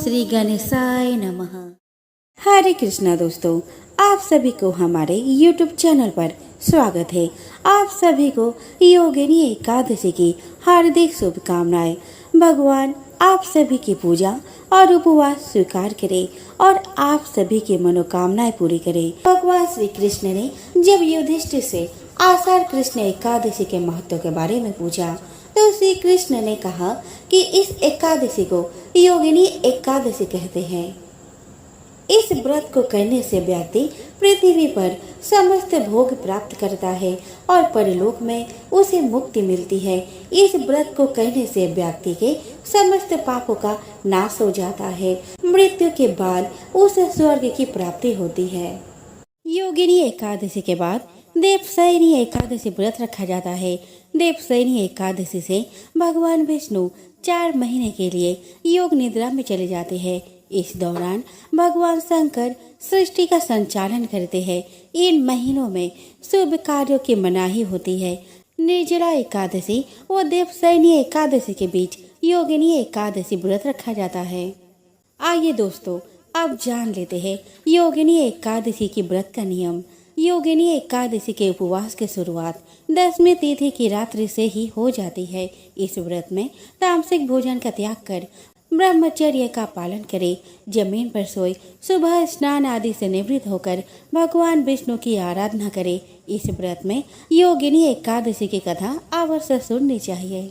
श्री गणेशाय नमः। हरे कृष्णा दोस्तों, आप सभी को हमारे YouTube चैनल पर स्वागत है। आप सभी को योगिनी एकादशी की हार्दिक शुभकामनाएं। भगवान आप सभी की पूजा और उपवास स्वीकार करे और आप सभी की मनोकामनाएं पूरी करे। भगवान श्री कृष्ण ने जब युधिष्ठिर से आषाढ़ कृष्ण एकादशी के महत्व के बारे में पूछा तो श्री कृष्ण ने कहा कि इस एकादशी को योगिनी एकादशी कहते हैं। इस व्रत को करने से व्यक्ति पृथ्वी पर समस्त भोग प्राप्त करता है और परलोक में उसे मुक्ति मिलती है। इस व्रत को करने से व्यक्ति के समस्त पापों का नाश हो जाता है। मृत्यु के बाद उसे स्वर्ग की प्राप्ति होती है। योगिनी एकादशी के बाद देवशयनी एकादशी व्रत रखा जाता है। देवशयनी एकादशी से भगवान विष्णु 4 महीने के लिए योग निद्रा में चले जाते हैं। इस दौरान भगवान शंकर सृष्टि का संचालन करते हैं। इन महीनों में शुभ कार्यों की मनाही होती है। निर्जला एकादशी व देवशयनी एकादशी के बीच योगिनी एकादशी व्रत रखा जाता है। आइए दोस्तों, अब जान लेते हैं योगिनी एकादशी की व्रत का नियम। योगिनी एकादशी के उपवास की शुरुआत 10वीं तिथि की रात्रि से ही हो जाती है। इस व्रत में तामसिक भोजन का त्याग कर ब्रह्मचर्य का पालन करें। जमीन पर सोए सुबह स्नान आदि से निवृत्त होकर भगवान विष्णु की आराधना करें। इस व्रत में योगिनी एकादशी की कथा अवश्य सुननी चाहिए।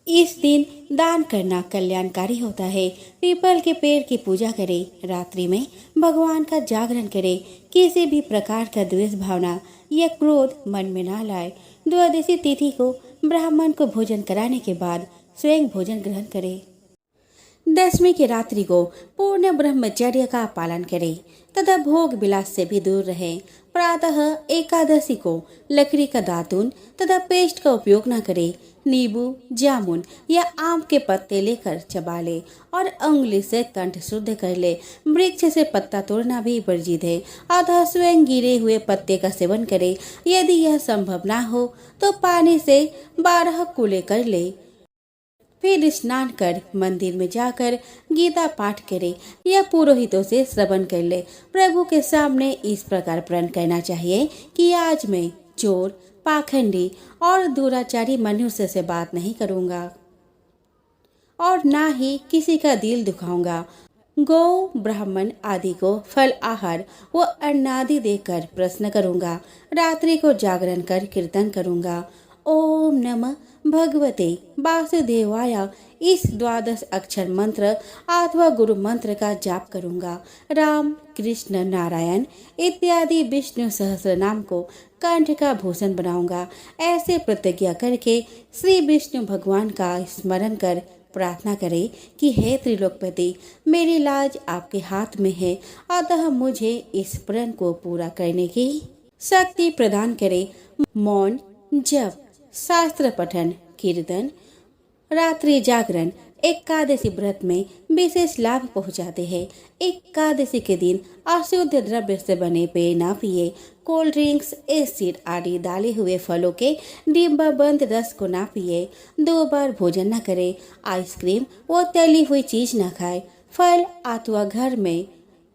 इस दिन दान करना कल्याणकारी होता है। पीपल के पेड़ की पूजा करें। रात्रि में भगवान का जागरण करें। किसी भी प्रकार का द्वेष भावना या क्रोध मन में ना लाए। द्वादशी तिथि को ब्राह्मण को भोजन कराने के बाद स्वयं भोजन ग्रहण करें। 10वीं की रात्रि को पूर्ण ब्रह्मचर्य का पालन करें तथा भोग विलास से भी दूर रहें। प्रातः एकादशी को लकड़ी का दातून तथा पेस्ट का उपयोग न करें। नींबू, जामुन या आम के पत्ते लेकर चबा ले और उंगली से कंठ शुद्ध कर ले। वृक्ष से पत्ता तोड़ना भी वर्जित है, अतः स्वयं गिरे हुए पत्ते का सेवन करे। यदि यह संभव ना हो तो पानी से 12 कूले कर ले। फिर स्नान कर मंदिर में जाकर गीता पाठ करे या पुरोहितों से श्रवण कर ले। प्रभु के सामने इस प्रकार प्रण करना चाहिए कि आज मैं चोर, पाखंडी और दुराचारी मनुष्य से बात नहीं करूंगा और ना ही किसी का दिल दुखाऊंगा। गौ, ब्राह्मण आदि को फल आहार व अन्नादि देकर प्रश्न करूंगा। रात्रि को जागरण कर कीर्तन करूंगा। ओम नमः भगवते वासुदेवाय इस 12 अक्षर मंत्र अथवा गुरु मंत्र का जाप करूंगा। राम, कृष्ण, नारायण इत्यादि विष्णु सहस्त्र नाम को कंठ का भूषण बनाऊंगा। ऐसे प्रतिज्ञा करके श्री विष्णु भगवान का स्मरण कर प्रार्थना करें कि हे त्रिलोकपति, मेरी लाज आपके हाथ में है, अतः मुझे इस प्रण को पूरा करने की शक्ति प्रदान करे। मौन, जप, शास्त्र पठन, कीर्तन, रात्रि जागरण एकादशी व्रत में विशेष लाभ पहुंचाते हैं। एकादशी के दिन अशुद्ध द्रव्य से बने पेय ना पिए। कोल्ड ड्रिंक्स, एसिड आदि डाले हुए फलों के डिब्बाबंद रस को ना पिए। 2 बार भोजन न करें। आइसक्रीम व तली हुई चीज न खाए। फल अथवा घर में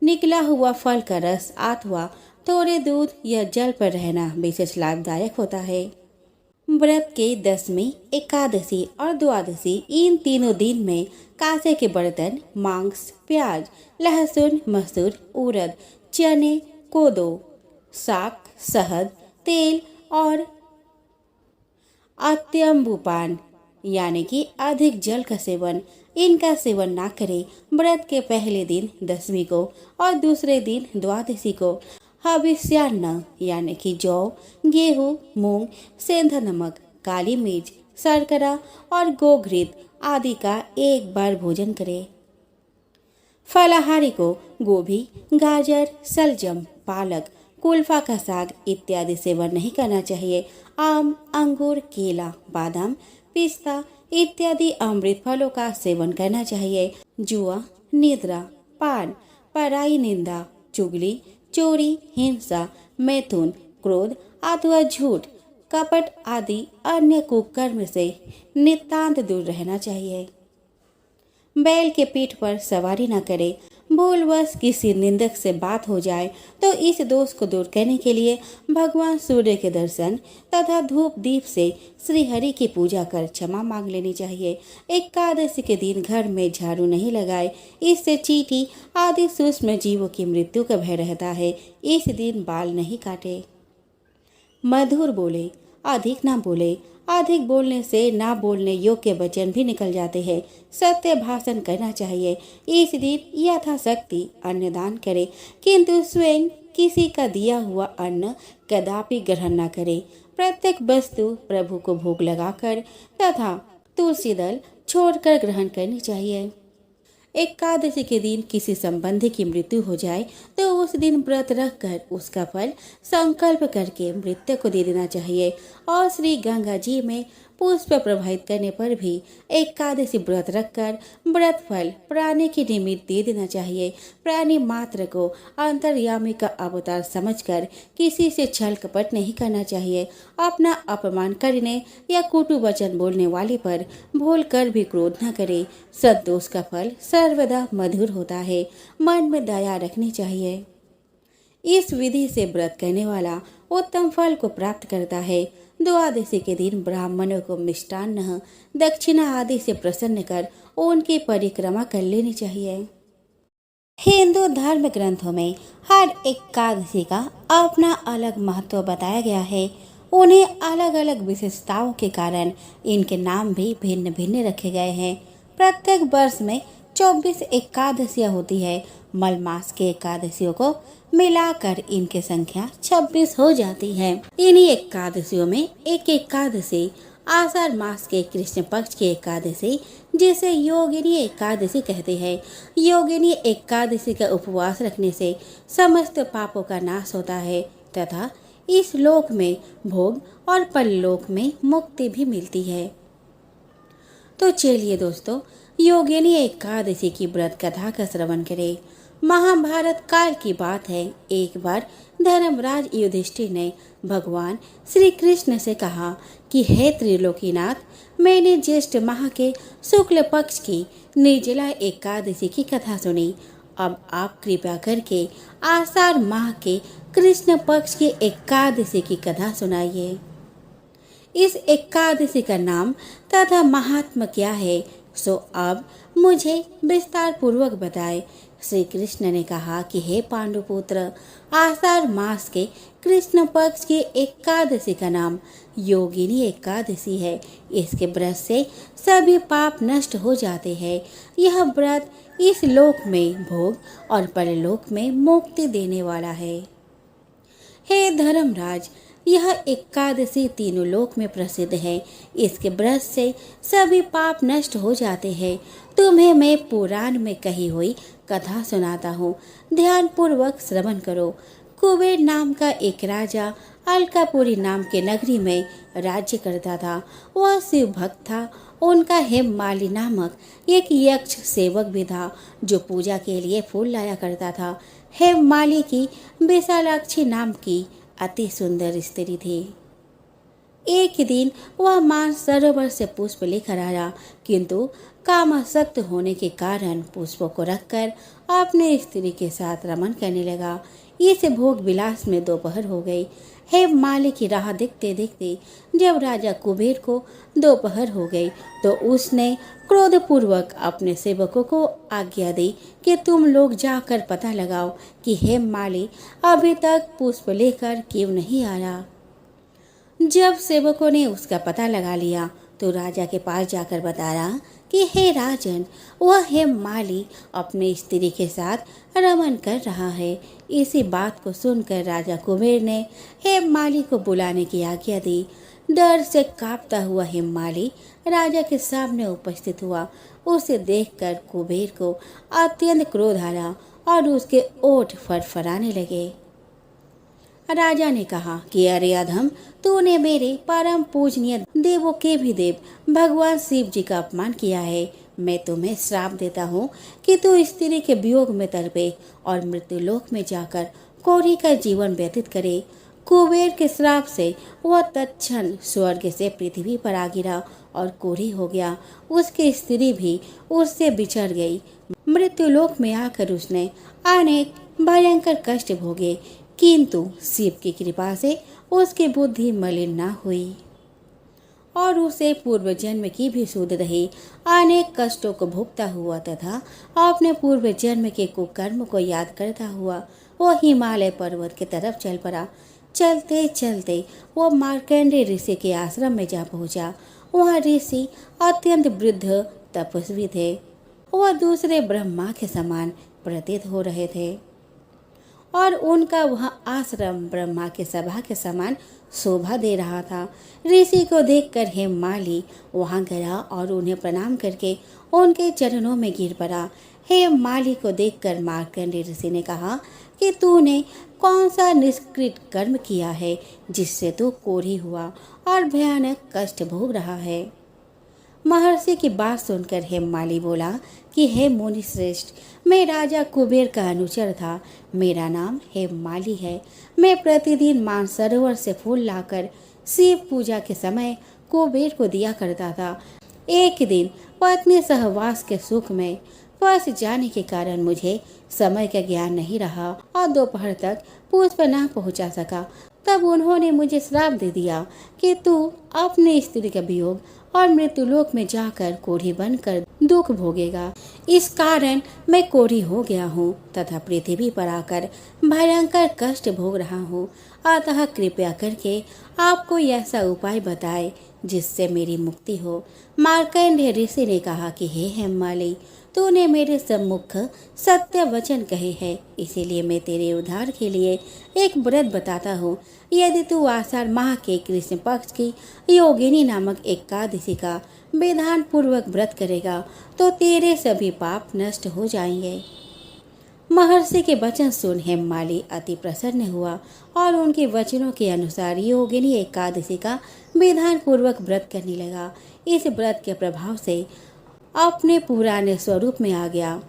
निकला हुआ फल का रस अथवा थोड़े दूध या जल पर रहना विशेष लाभदायक होता है। व्रत के 10वीं, एकादशी और द्वादशी इन तीनों दिन में कांसे के बर्तन, मांस, प्याज, लहसुन, मसूर, उड़द, चने, कोदो, साग, शहद, तेल और अत्यंबुपान यानी कि अधिक जल का सेवन, इनका सेवन ना करें। व्रत के पहले दिन 10वीं को और दूसरे दिन द्वादशी को हविष्यान्न यानी कि जौ, गेहूँ, मूंग, सेंधा नमक, काली मिर्च, शर्करा और गोघृत आदि का 1 बार भोजन करें। फलाहारी को गोभी, गाजर, सलजम, पालक, कुल्फा का साग इत्यादि सेवन नहीं करना चाहिए। आम, अंगूर, केला, बादाम, पिस्ता इत्यादि अमृत फलों का सेवन करना चाहिए। जुआ, निद्रा, पान, पराई निंदा, चुगली, चोरी, हिंसा, मैथुन, क्रोध अथवा झूठ, कपट आदि अन्य कुकर्म से नितांत दूर रहना चाहिए। बैल के पीठ पर सवारी न करे। भूलवश किसी निंदक से बात हो जाए तो इस दोष को दूर करने के लिए भगवान सूर्य के दर्शन तथा धूप दीप से श्री हरि की पूजा कर क्षमा मांग लेनी चाहिए। एकादशी के दिन घर में झाड़ू नहीं लगाए, इससे चींटी आदि सूक्ष्म जीवों की मृत्यु का भय रहता है। इस दिन बाल नहीं काटे। मधुर बोले, अधिक ना बोले। अधिक बोलने से ना बोलने योग्य वचन भी निकल जाते हैं। सत्य भाषण करना चाहिए। इस दिन यथाशक्ति अन्न दान करे, किंतु स्वयं किसी का दिया हुआ अन्न कदापि ग्रहण न करे। प्रत्येक वस्तु प्रभु को भोग लगाकर तथा तुलसी दल छोड़कर ग्रहण करनी चाहिए। एकादशी के दिन किसी संबंधी की मृत्यु हो जाए तो उस दिन व्रत रखकर उसका फल संकल्प करके मृत्यु को दे देना चाहिए। और श्री गंगा जी में पुष्प प्रवाहित करने पर भी एकादशी व्रत रखकर व्रत फल प्राणी के निमित्त दे देना चाहिए। प्राणी मात्र को अंतर्यामी का अवतार समझकर किसी से छल कपट नहीं करना चाहिए। अपना अपमान करने या कुटु वचन बोलने वाले पर भूल कर भी क्रोध न करे। संतोष का फल सर्वदा मधुर होता है। मन में दया रखनी चाहिए। इस विधि से व्रत करने वाला उत्तम फल को प्राप्त करता है। द्वादशी के दिन ब्राह्मणों को मिष्टान्न दक्षिणा आदि से प्रसन्न कर उनकी परिक्रमा कर लेनी चाहिए। हिंदू धर्म ग्रंथों में हर एकादशी का अपना अलग महत्व बताया गया है। उन्हें अलग अलग विशेषताओं के कारण इनके नाम भी भिन्न भिन्न रखे गए हैं। प्रत्येक वर्ष में 24 एकादशियां होती है। मल मास के एकादशियों को मिलाकर इनकी संख्या 26 हो जाती है। इन्हीं एकादशियों में एक एकादशी आषाढ़ मास के कृष्ण पक्ष की एकादशी जिसे योगिनी एकादशी कहते हैं। योगिनी एकादशी का उपवास रखने से समस्त पापों का नाश होता है तथा इस लोक में भोग और परलोक में मुक्ति भी मिलती है। तो चलिए दोस्तों, योगिनी एकादशी की व्रत कथा का श्रवण करें। महाभारत काल की बात है। एक बार धर्मराज युधिष्ठिर ने भगवान श्री कृष्ण से कहा कि हे त्रिलोकीनाथ, मैंने ज्येष्ठ माह के शुक्ल पक्ष की निर्जला एकादशी की कथा सुनी। अब आप कृपा करके आषाढ़ माह के कृष्ण पक्ष की एकादशी की कथा सुनाइए। इस एकादशी का नाम तथा महात्मा क्या है, सो अब मुझे विस्तार पूर्वक बताए। श्री कृष्ण ने कहा कि हे पांडुपुत्र, आषाढ़ मास के कृष्ण पक्ष की एकादशी का नाम योगिनी एकादशी है। इसके व्रत से सभी पाप नष्ट हो जाते हैं। यह व्रत इस लोक में भोग और परलोक में मुक्ति देने वाला है। हे धर्मराज, यह एकादशी तीनों लोक में प्रसिद्ध है। इसके व्रत से सभी पाप नष्ट हो जाते हैं। तुम्हें मैं पुराण में कही हुई कथा सुनाता हूँ, ध्यान पूर्वक श्रवण करो। कुबेर नाम का एक राजा अलकापुरी नाम के नगरी में राज्य करता था। वह शिव भक्त था। उनका हेममाली नामक एक यक्ष सेवक भी था जो पूजा के लिए फूल लाया करता था। हेममाली की विशालाक्षी नाम की अति सुंदर स्त्री थी। एक दिन वह मानस सरोवर से पुष्प लेकर आया, किंतु कामासक्त होने के कारण पुष्पों को रखकर अपने स्त्री के साथ रमन करने लगा। इस भोग विलास में दोपहर हो गई। हेममाली की राह देखते देखते जब राजा कुबेर को दोपहर हो गई तो उसने क्रोधपूर्वक अपने सेवकों को आज्ञा दी कि तुम लोग जाकर पता लगाओ कि हेममाली अभी तक पुष्प लेकर क्यों नहीं आया। जब सेवकों ने उसका पता लगा लिया तो राजा के पास जाकर बताया कि हे राजन, वह हेममाली अपने स्त्री के साथ रमन कर रहा है। इसी बात को सुनकर राजा कुबेर ने हेममाली को बुलाने की आज्ञा दी। डर से कांपता हुआ हेममाली राजा के सामने उपस्थित हुआ। उसे देखकर कुबेर को अत्यंत क्रोध आया और उसके ओठ फड़फड़ाने लगे। राजा ने कहा कि अरे अधम, तूने मेरे परम पूजनीय देवों के भी देव भगवान शिव जी का अपमान किया है। मैं तुम्हें श्राप देता हूँ कि तू स्त्री के वियोग में तड़पे और मृत्यु लोक में जाकर कोढ़ी का जीवन व्यतीत करे। कुबेर के श्राप से वह तत्क्षण स्वर्ग से पृथ्वी पर आ गिरा और कोढ़ी हो गया। उसकी स्त्री भी उससे बिछड़ गई। मृत्युलोक में आकर उसने अनेक भयंकर कष्ट भोगे, किंतु शिव की कृपा से उसकी बुद्धि मलिन न हुई और उसे पूर्व जन्म की भी सुध रही। अनेक कष्टों को भुगता हुआ तथा अपने पूर्व जन्म के कुकर्म को याद करता हुआ वो हिमालय पर्वत की तरफ चल पड़ा। चलते चलते वो मार्कंडेय ऋषि के आश्रम में जा पहुंचा। वह ऋषि अत्यंत वृद्ध तपस्वी थे। वह दूसरे ब्रह्मा के समान प्रतीत हो रहे थे और उनका वह आश्रम ब्रह्मा के सभा के समान शोभा दे रहा था। ऋषि को देखकर हेममाली वहां गया और उन्हें प्रणाम करके उनके चरणों में गिर पड़ा। हेममाली को देखकर मार्कंडेय ऋषि ने कहा कि तूने कौन सा निष्कृत कर्म किया है जिससे तू कोढ़ी हुआ और भयानक कष्ट भोग रहा है। महर्षि की बात सुनकर हेममाली बोला कि हे मुनि श्रेष्ठ, मैं राजा कुबेर का अनुचर था। मेरा नाम हेममाली है। मैं प्रतिदिन मानसरोवर से फूल लाकर शिव पूजा के समय कुबेर को दिया करता था। एक दिन पत्नी सहवास के सुख में फंस जाने के कारण मुझे समय का ज्ञान नहीं रहा और दोपहर तक पुष्प न पहुंचा सका। तब उन्होंने मुझे श्राप दे दिया कि तू अपने स्त्री का वियोग और मृत्युलोक में जाकर कोढ़ी बनकर दुख भोगेगा। इस कारण मैं कोढ़ी हो गया हूँ तथा पृथ्वी पर आकर भयंकर कष्ट भोग रहा हूँ। अतः कृपया करके आप कोई ऐसा उपाय बताए जिससे मेरी मुक्ति हो। मार्कंडेय ऋषि ने कहा कि हे हेममाली, तूने मेरे सम्मुख सत्य वचन कहे हैं, इसीलिए मैं तेरे उद्धार के लिए एक व्रत बताता हूँ। यदि तू आषाढ़ माह के कृष्ण पक्ष की योगिनी नामक एकादशी का विधान पूर्वक व्रत करेगा तो तेरे सभी पाप नष्ट हो जाएंगे। महर्षि के वचन सुन हेममाली अति प्रसन्न हुआ और उनके वचनों के अनुसार योगिनी एकादशी का विधान पूर्वक व्रत करने लगा। इस व्रत के प्रभाव से अपने पुराने स्वरूप में आ गया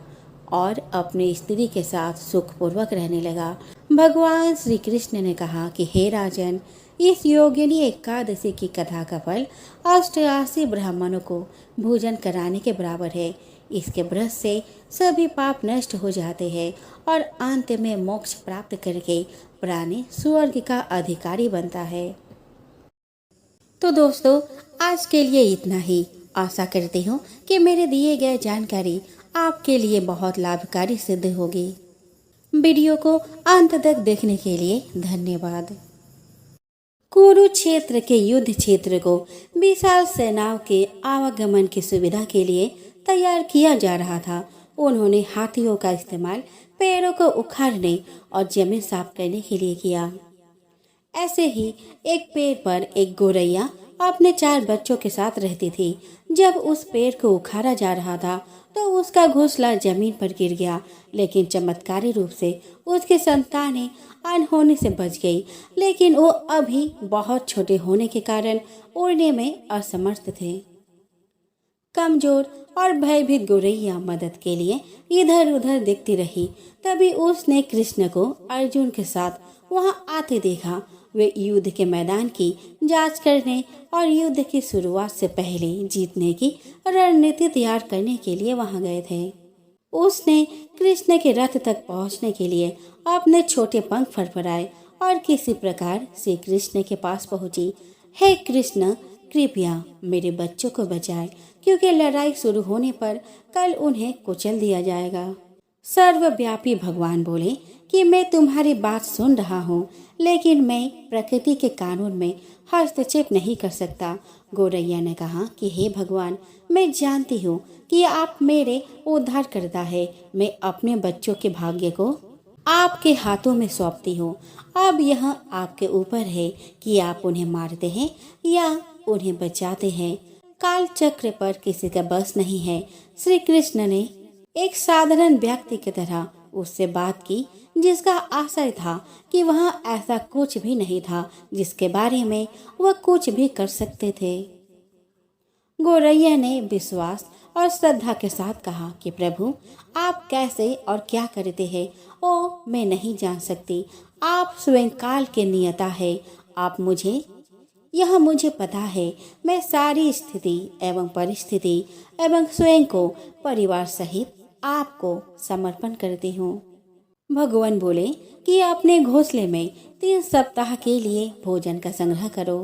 और अपनी स्त्री के साथ सुखपूर्वक रहने लगा। भगवान श्री कृष्ण ने कहा कि हे राजन, इस योगिनी एकादशी की कथा का फल 88 ब्राह्मणों को भोजन कराने के बराबर है। इसके व्रत से सभी पाप नष्ट हो जाते हैं और अंत में मोक्ष प्राप्त करके प्राणी स्वर्ग का अधिकारी बनता है। तो दोस्तों, आज के लिए इतना ही। आशा करती हूँ कि मेरे दिए गए जानकारी आपके लिए बहुत लाभकारी सिद्ध होगी। वीडियो को अंत तक देखने के लिए धन्यवाद। कुरुक्षेत्र के युद्ध क्षेत्र को विशाल सेनाओं के आवागमन की सुविधा के लिए तैयार किया जा रहा था। उन्होंने हाथियों का इस्तेमाल पेड़ों को उखाड़ने और जमीन साफ करने के लिए किया। ऐसे ही एक पेड़ पर एक गोरैया अपने 4 बच्चों के साथ रहती थी। जब उस पेड़ को उखाड़ा जा रहा था तो उसका घोंसला जमीन पर गिर गया, लेकिन चमत्कारी रूप से उसकी संतानें अनहोनी से बच गई। लेकिन वो अभी बहुत छोटे होने के कारण उड़ने में असमर्थ थे। कमजोर और भयभीत गोरैया मदद के लिए इधर उधर देखती रही। तभी उसने कृष्ण को अर्जुन के साथ वहां आते देखा। वे युद्ध के मैदान की जांच करने और युद्ध की शुरुआत से पहले जीतने की रणनीति तैयार करने के लिए वहां गए थे। उसने कृष्ण के रथ तक पहुंचने के लिए अपने छोटे पंख फड़फड़ाए और किसी प्रकार श्री कृष्ण के पास पहुंची। हे कृष्ण, कृपया मेरे बच्चों को बचाए, क्योंकि लड़ाई शुरू होने पर कल उन्हें कुचल दिया जाएगा। सर्वव्यापी भगवान बोले कि मैं तुम्हारी बात सुन रहा हूँ, लेकिन मैं प्रकृति के कानून में हस्तक्षेप नहीं कर सकता। गोरैया ने कहा कि हे भगवान, मैं जानती हूँ कि आप मेरे उद्धार करता है। मैं अपने बच्चों के भाग्य को आपके हाथों में सौंपती हूँ। अब यह आपके ऊपर है कि आप उन्हें मारते हैं या उन्हें बचाते हैं। काल चक्र पर किसी का बस नहीं है। श्री कृष्ण ने एक साधारण व्यक्ति की तरह उससे बात की, जिसका आशय था कि वह ऐसा कुछ भी नहीं था जिसके बारे में वह कुछ भी कर सकते थे। गोरैया ने विश्वास और श्रद्धा के साथ कहा कि प्रभु, आप कैसे और क्या करते हैं ओ मैं नहीं जान सकती। आप स्वयं काल के नियता है। आप मुझे यह मुझे पता है, मैं सारी स्थिति एवं परिस्थिति एवं स्वयं को परिवार सहित आपको समर्पण करती हूँ। भगवान बोले कि अपने घोंसले में 3 सप्ताह के लिए भोजन का संग्रह करो।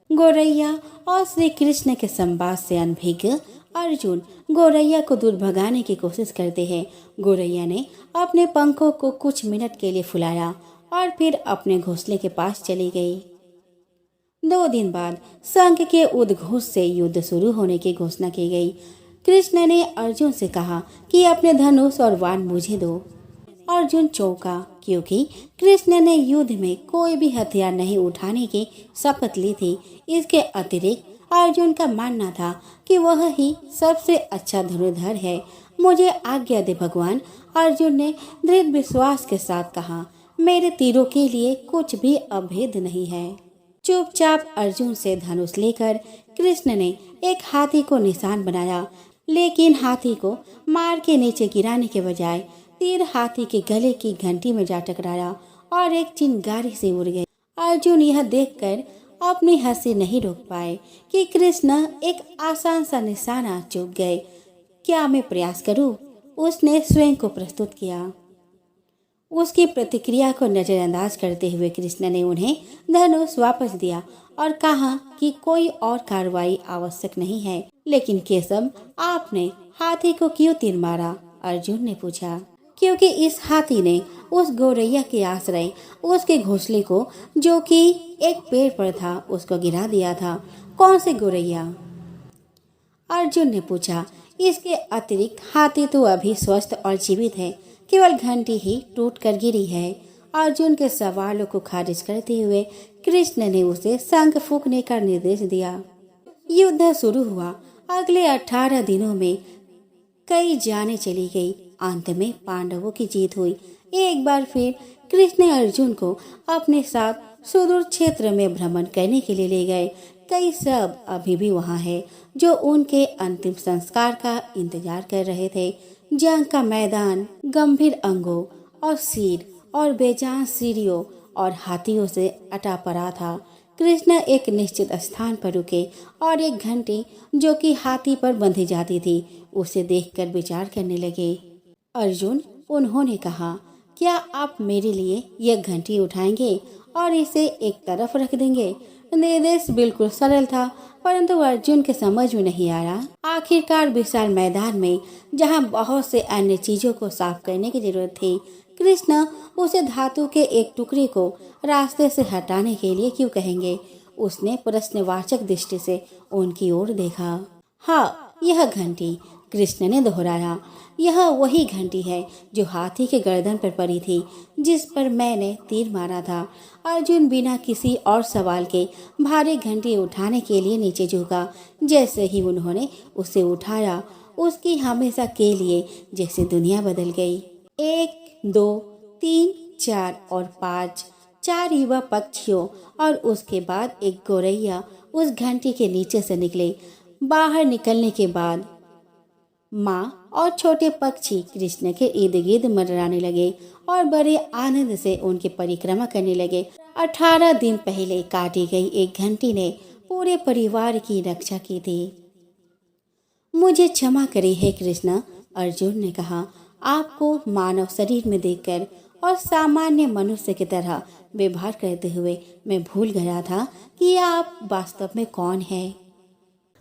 गौरैया और श्री कृष्ण के संवाद से अनभिज्ञ अर्जुन गौरैया को दूर भगाने की कोशिश करते हैं। गौरैया ने अपने पंखों को कुछ मिनट के लिए फुलाया और फिर अपने घोंसले के पास चली गई। 2 दिन बाद शंख के उद्घोष से युद्ध शुरू होने की घोषणा की गई। कृष्ण ने अर्जुन से कहा कि अपने धनुष और बाण मुझे दो। अर्जुन चौंका, क्योंकि कृष्ण ने युद्ध में कोई भी हथियार नहीं उठाने की शपथ ली थी। इसके अतिरिक्त अर्जुन का मानना था कि वह ही सबसे अच्छा धनुर्धर है। मुझे आज्ञा दे भगवान, अर्जुन ने दृढ़ विश्वास के साथ कहा। मेरे तीरों के लिए कुछ भी अभेद नहीं है। चुपचाप अर्जुन से धनुष लेकर कृष्ण ने एक हाथी को निशान बनाया, लेकिन हाथी को मार के नीचे गिराने के बजाय तीर हाथी के गले की घंटी में जा टकराया और एक चिंगारी से उड़ गई। अर्जुन यह देखकर अपनी हंसी नहीं रोक पाए कि कृष्ण एक आसान सा निशाना चूक गए। क्या मैं प्रयास करूं? उसने स्वयं को प्रस्तुत किया। उसकी प्रतिक्रिया को नजरअंदाज करते हुए कृष्ण ने उन्हें धनुष वापस दिया और कहा कि कोई और कार्रवाई आवश्यक नहीं है। लेकिन केशव, आपने हाथी को क्यों तीर मारा? अर्जुन ने पूछा। क्योंकि इस हाथी ने उस गौरैया के आश्रय उसके घोंसले को, जो कि एक पेड़ पर था, उसको गिरा दिया था। कौन से गौरैया? अर्जुन ने पूछा। इसके अतिरिक्त हाथी तो अभी स्वस्थ और जीवित है, केवल घंटी ही टूट कर गिरी है। अर्जुन के सवालों को खारिज करते हुए कृष्ण ने उसे शंख फूंकने का निर्देश दिया। युद्ध शुरू हुआ। अगले 18 दिनों में कई जानें चली गई। अंत में पांडवों की जीत हुई। एक बार फिर कृष्ण अर्जुन को अपने साथ सुदूर क्षेत्र में भ्रमण करने के लिए ले गए। कई सब अभी भी वहाँ है जो उनके अंतिम संस्कार का इंतजार कर रहे थे। जंग का मैदान गंभीर अंगों और सिर और बेजान सीढ़ियों और हाथियों से अटा पड़ा था। कृष्ण एक निश्चित स्थान पर रुके और एक घंटी जो कि हाथी पर बंधी जाती थी, उसे देखकर विचार करने लगे। अर्जुन, उन्होंने कहा, क्या आप मेरे लिए यह घंटी उठाएंगे और इसे एक तरफ रख देंगे? निर्देश बिल्कुल सरल था, परंतु अर्जुन के समझ में नहीं आया। आखिरकार विशाल मैदान में जहां बहुत से अन्य चीजों को साफ करने की जरूरत थी, कृष्ण उसे धातु के एक टुकड़े को रास्ते से हटाने के लिए क्यों कहेंगे? उसने प्रश्नवाचक दृष्टि से उनकी ओर देखा। हाँ, यह घंटी, कृष्ण ने दोहराया। यह वही घंटी है जो हाथी के गर्दन पर पड़ी थी, जिस पर मैंने तीर मारा था। अर्जुन बिना किसी और सवाल के भारी घंटी उठाने के लिए नीचे झुका। जैसे ही उन्होंने उसे उठाया, उसकी हमेशा के लिए जैसे दुनिया बदल गई। 1, 2, 3, 4 और 5 4 युवा पक्षियों और उसके बाद एक गौरैया उस घंटी के नीचे से निकले। बाहर निकलने के बाद माँ और छोटे पक्षी कृष्ण के इर्द गिर्द मंडराने लगे और बड़े आनंद से उनकी परिक्रमा करने लगे। 18 दिन पहले काटी गई एक घंटी ने पूरे परिवार की रक्षा की थी। मुझे क्षमा करें हे कृष्ण, अर्जुन ने कहा। आपको मानव शरीर में देखकर और सामान्य मनुष्य की तरह व्यवहार करते हुए मैं भूल गया था कि आप वास्तव में कौन है।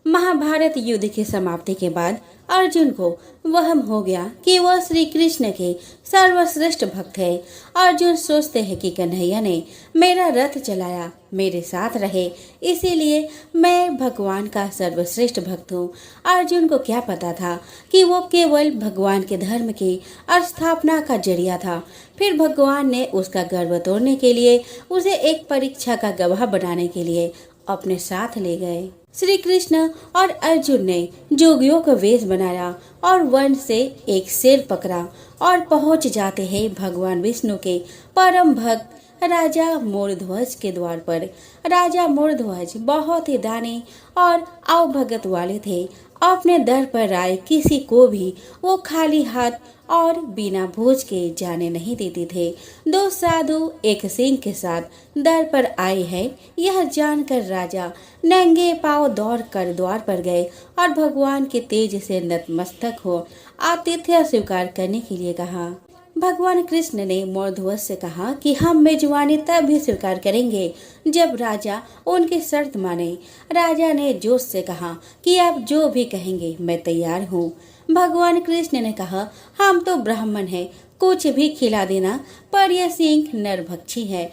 महाभारत युद्ध की समाप्ति के बाद अर्जुन को वहम हो गया कि वह श्री कृष्ण के सर्वश्रेष्ठ भक्त है। अर्जुन सोचते हैं कि कन्हैया ने मेरा रथ चलाया, मेरे साथ रहे, इसीलिए मैं भगवान का सर्वश्रेष्ठ भक्त हूँ। अर्जुन को क्या पता था कि वो केवल भगवान के धर्म की स्थापना का जरिया था। फिर भगवान ने उसका गर्व तोड़ने के लिए उसे एक परीक्षा का गवाह बनाने के लिए अपने साथ ले गए। श्री कृष्ण और अर्जुन ने जोगियों का वेश बनाया और वन से एक शेर पकड़ा और पहुंच जाते हैं भगवान विष्णु के परम भक्त राजा मोरध्वज के द्वार पर। राजा मोरध्वज बहुत ही दानी और अवभगत वाले थे। अपने दर पर आए किसी को भी वो खाली हाथ और बिना भोज के जाने नहीं देते थे। दो साधु एक सिंह के साथ दर पर आए हैं, यह जानकर राजा नंगे पांव दौड़ कर द्वार पर गए और भगवान के तेज से नतमस्तक हो आतिथ्य स्वीकार करने के लिए कहा। भगवान कृष्ण ने मोरध्वज से कहा कि हम मेजबानी तब भी स्वीकार करेंगे जब राजा उनकी शर्त माने। राजा ने जोश से कहा कि आप जो भी कहेंगे मैं तैयार हूँ। भगवान कृष्ण ने कहा, हम तो ब्राह्मण हैं, कुछ भी खिला देना, पर यह सिंह नरभक्षी है।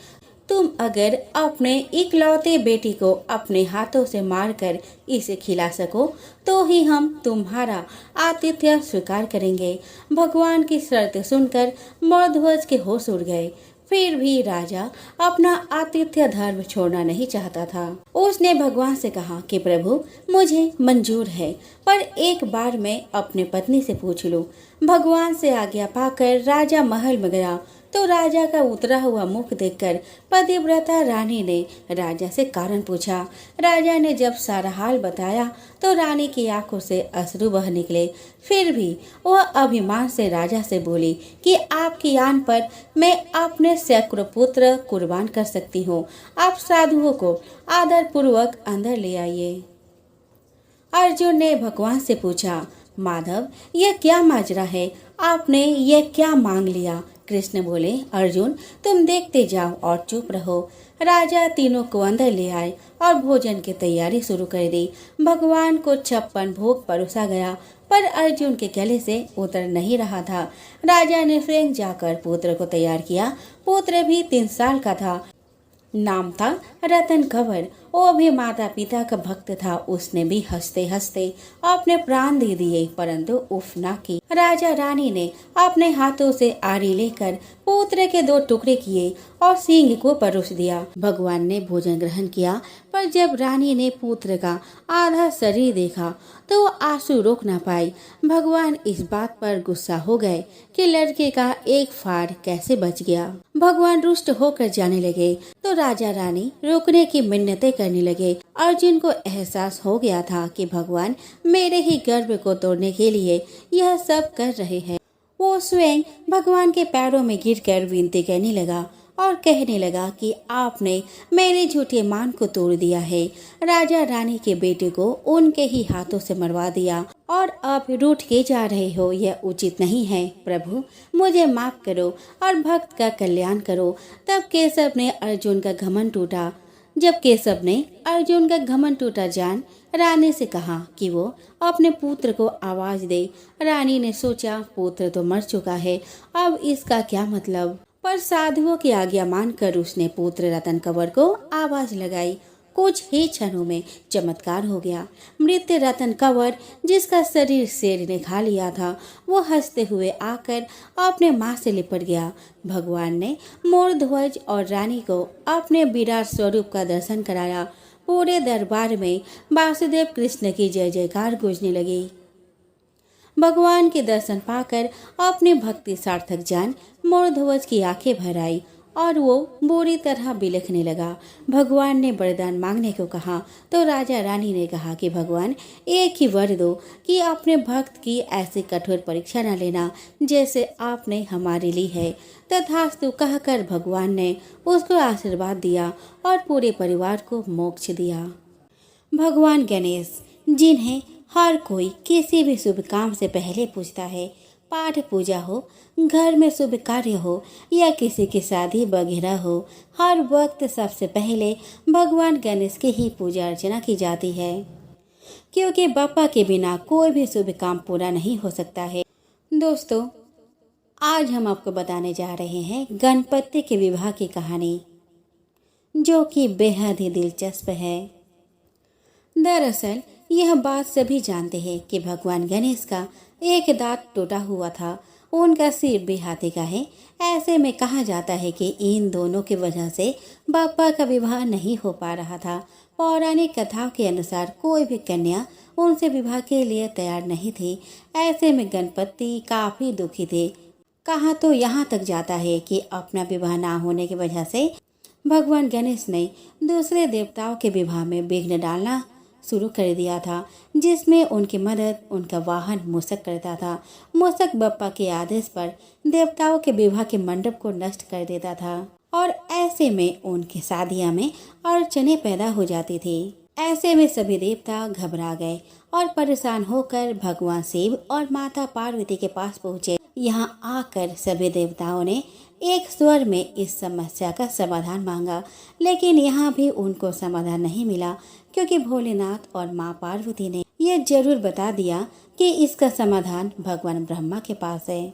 तुम अगर अपने इकलौते बेटी को अपने हाथों से मारकर इसे खिला सको तो ही हम तुम्हारा आतिथ्य स्वीकार करेंगे। भगवान की शर्त सुनकर मोरध्वज के होश उड़ गए। फिर भी राजा अपना आतिथ्य धर्म छोड़ना नहीं चाहता था। उसने भगवान से कहा कि प्रभु मुझे मंजूर है, पर एक बार मैं अपने पत्नी से पूछ लूं। भगवान से आज्ञा पाकर राजा महल में गया तो राजा का उतरा हुआ मुख देखकर पतिव्रता रानी ने राजा से कारण पूछा। राजा ने जब सारा हाल बताया तो रानी की आंखों से अश्रु बह निकले। फिर भी वह अभिमान से राजा से बोली कि आपकी आन पर मैं अपने सैकड़ों पुत्र कुर्बान कर सकती हूँ। आप साधुओं को आदर पूर्वक अंदर ले आइए। अर्जुन ने भगवान से पूछा, माधव यह क्या माजरा है, आपने यह क्या मांग लिया? कृष्ण बोले, अर्जुन तुम देखते जाओ और चुप रहो। राजा तीनों को अंदर ले आए और भोजन की तैयारी शुरू कर दी। भगवान को 56 भोग परोसा गया, पर अर्जुन के गले से उतर नहीं रहा था। राजा ने स्वयं जाकर पुत्र को तैयार किया। पुत्र भी 3 साल का था। नाम था रतन कंवर। वो भी माता पिता का भक्त था। उसने भी हंसते हंसते अपने प्राण दे दिए, परंतु उफ ना की। राजा रानी ने अपने हाथों से आरी लेकर पुत्र के 2 टुकड़े किए और सिंह को परोस दिया। भगवान ने भोजन ग्रहण किया, पर जब रानी ने पुत्र का आधा शरीर देखा तो वो आंसू रोक न पाई। भगवान इस बात पर गुस्सा हो गए कि लड़के का एक फाड़ कैसे बच गया। भगवान रुष्ट होकर जाने लगे तो राजा रानी रोकने की मिन्नतें करने लगे। अर्जुन को एहसास हो गया था कि भगवान मेरे ही गर्भ को तोड़ने के लिए यह सब कर रहे हैं। वो स्वयं भगवान के पैरों में गिरकर विनती करने लगा और कहने लगा कि आपने मेरे झूठे मान को तोड़ दिया है। राजा रानी के बेटे को उनके ही हाथों से मरवा दिया और अब रूठ के जा रहे हो, यह उचित नहीं है। प्रभु मुझे माफ करो और भक्त का कल्याण करो। तब केशव ने अर्जुन का घमंड टूटा। जब केशव ने अर्जुन का घमंड टूटा जान रानी से कहा कि वो अपने पुत्र को आवाज दे। रानी ने सोचा पुत्र तो मर चुका है, अब इसका क्या मतलब, पर साधुओं की आज्ञा मानकर उसने पुत्र रतन कंवर को आवाज लगाई। कुछ ही क्षणों में चमत्कार हो गया। मृत रतन कंवर, जिसका शरीर शेर ने खा लिया था, वो हंसते हुए आकर अपने माँ से लिपट गया। भगवान ने मोरध्वज और रानी को अपने विराट स्वरूप का दर्शन कराया। पूरे दरबार में वासुदेव कृष्ण की जय जयकार गूंजने लगी। भगवान के दर्शन पाकर अपनी भक्ति सार्थक जान मोरध्वज की आंखें भर आई और वो बुरी तरह बिलखने लगा। भगवान ने वरदान मांगने को कहा तो राजा रानी ने कहा कि भगवान एक ही वर दो कि अपने भक्त की ऐसी कठोर परीक्षा न लेना जैसे आपने हमारे ली है। तथास्तु कहकर भगवान ने उसको आशीर्वाद दिया और पूरे परिवार को मोक्ष दिया। भगवान गणेश, जिन्हें हर कोई किसी भी शुभ काम से पहले पूजता है, पाठ पूजा हो, घर में शुभ कार्य हो या किसी की शादी वगैरह हो, हर वक्त सबसे पहले भगवान गणेश की ही पूजा अर्चना की जाती है, क्योंकि बापा के बिना कोई भी शुभ काम पूरा नहीं हो सकता है। दोस्तों, आज हम आपको बताने जा रहे हैं गणपति के विवाह की कहानी, जो कि बेहद ही दिलचस्प है। दरअसल यह बात सभी जानते हैं कि भगवान गणेश का एक दांत टूटा हुआ था। उनका सिर भी हाथी का है। ऐसे में कहा जाता है कि इन दोनों की वजह से बापा का विवाह नहीं हो पा रहा था। पौराणिक कथाओं के अनुसार कोई भी कन्या उनसे विवाह के लिए तैयार नहीं थी। ऐसे में गणपति काफी दुखी थे। कहा तो यहाँ तक जाता है कि अपना विवाह ना होने की वजह से भगवान गणेश ने दूसरे देवताओं के विवाह में विघ्न डालना शुरू कर दिया था, जिसमें उनकी मदद उनका वाहन मूषक करता था। मूषक बप्पा के आदेश पर देवताओं के विवाह के मंडप को नष्ट कर देता था और ऐसे में उनकी शादियां में अड़चने पैदा हो जाती थी। ऐसे में सभी देवता घबरा गए और परेशान होकर भगवान शिव और माता पार्वती के पास पहुँचे। यहाँ आकर सभी देवताओं ने एक स्वर में इस समस्या का समाधान मांगा, लेकिन यहाँ भी उनको समाधान नहीं मिला, क्योंकि भोलेनाथ और माँ पार्वती ने यह जरूर बता दिया कि इसका समाधान भगवान ब्रह्मा के पास है।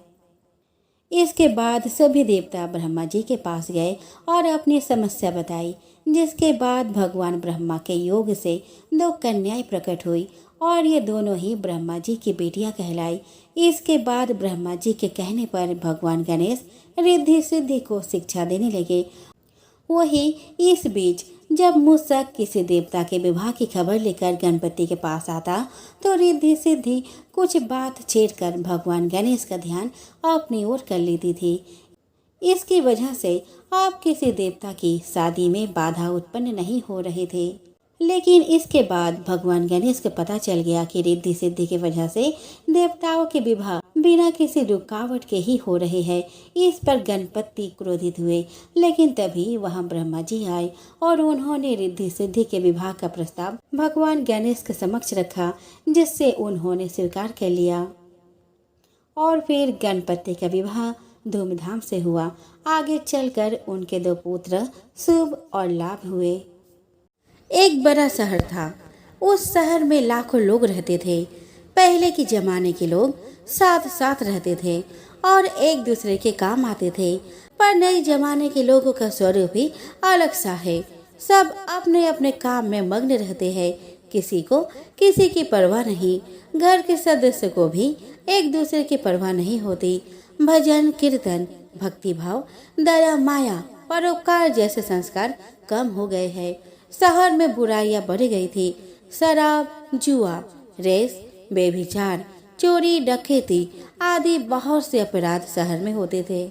इसके बाद सभी देवता ब्रह्मा जी के पास गए और अपनी समस्या बताई, जिसके बाद भगवान ब्रह्मा के योग से 2 कन्याएं प्रकट हुई और ये दोनों ही ब्रह्मा जी की बेटियां कहलाई। इसके बाद ब्रह्मा जी के कहने पर भगवान गणेश रिद्धि सिद्धि को शिक्षा देने लगे। वही इस बीच जब मूषक किसी देवता के विवाह की खबर लेकर गणपति के पास आता तो रिद्धि सिद्धि कुछ बात छेड़कर भगवान गणेश का ध्यान अपनी ओर कर लेती थी। इसकी वजह से अब किसी देवता की शादी में बाधा उत्पन्न नहीं हो रही थी। लेकिन इसके बाद भगवान गणेश को पता चल गया कि रिद्धि सिद्धि की वजह से देवताओं के विवाह बिना किसी रुकावट के ही हो रहे हैं। इस पर गणपति क्रोधित हुए, लेकिन तभी वहां ब्रह्मा जी आए और उन्होंने रिद्धि सिद्धि के विवाह का प्रस्ताव भगवान गणेश के समक्ष रखा, जिससे उन्होंने स्वीकार कर लिया और फिर गणपति का विवाह धूमधाम से हुआ। आगे चलकर उनके 2 पुत्र शुभ और लाभ हुए। एक बड़ा शहर था। उस शहर में लाखों लोग रहते थे। पहले के जमाने के लोग साथ साथ रहते थे और एक दूसरे के काम आते थे, पर नए जमाने के लोगों का स्वरूप ही अलग सा है। सब अपने अपने काम में मग्न रहते हैं। किसी को किसी की परवाह नहीं। घर के सदस्य को भी एक दूसरे की परवाह नहीं होती। भजन कीर्तन, भक्ति भाव, दया माया, परोपकार जैसे संस्कार कम हो गए हैं। शहर में बुराइयां बढ़ गई थी। शराब, जुआ, रेस, बेभिचार, चोरी, डकैती आदि बहुत से अपराध शहर में होते थे।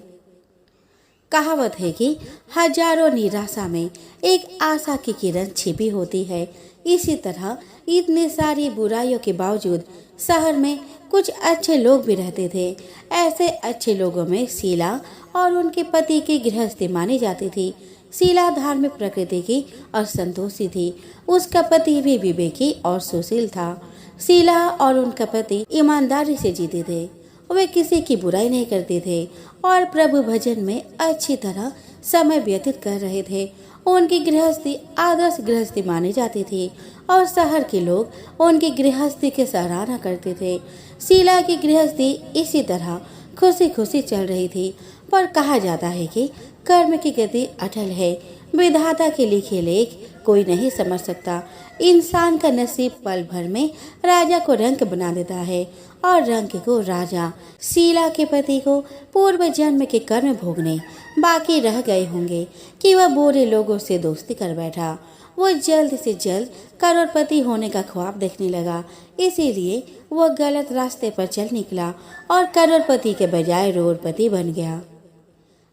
कहावत है कि हजारों निराशा में एक आशा की किरण छिपी होती है। इसी तरह इतनी सारी बुराइयों के बावजूद शहर में कुछ अच्छे लोग भी रहते थे। ऐसे अच्छे लोगों में शीला और उनके पति की गृहस्थी मानी जाती थी। शीला धार्मिक प्रकृति की और संतोषी थी। उसका पति भी विवेकी और सुशील था। शीला और उनका पति ईमानदारी से जीते थे। वे किसी की बुराई नहीं करते थे और प्रभु भजन में अच्छी तरह समय व्यतीत कर रहे थे। उनकी गृहस्थी आदर्श गृहस्थी मानी जाती थी और शहर के लोग उनकी गृहस्थी की सराहना करते थे। शीला की गृहस्थी इसी तरह खुशी खुशी चल रही थी, पर कहा जाता है कि कर्म की गति अटल है। विधाता के लिखे लेख कोई नहीं समझ सकता। इंसान का नसीब पल भर में राजा को रंक बना देता है और रंक को राजा। शीला के पति को पूर्व जन्म के कर्म भोगने बाकी रह गए होंगे कि वह बुरे लोगों से दोस्ती कर बैठा। वो जल्द से जल्द करोड़पति होने का ख्वाब देखने लगा, इसीलिए वह गलत रास्ते पर चल निकला और करोड़पति के बजाय रोड़पति बन गया,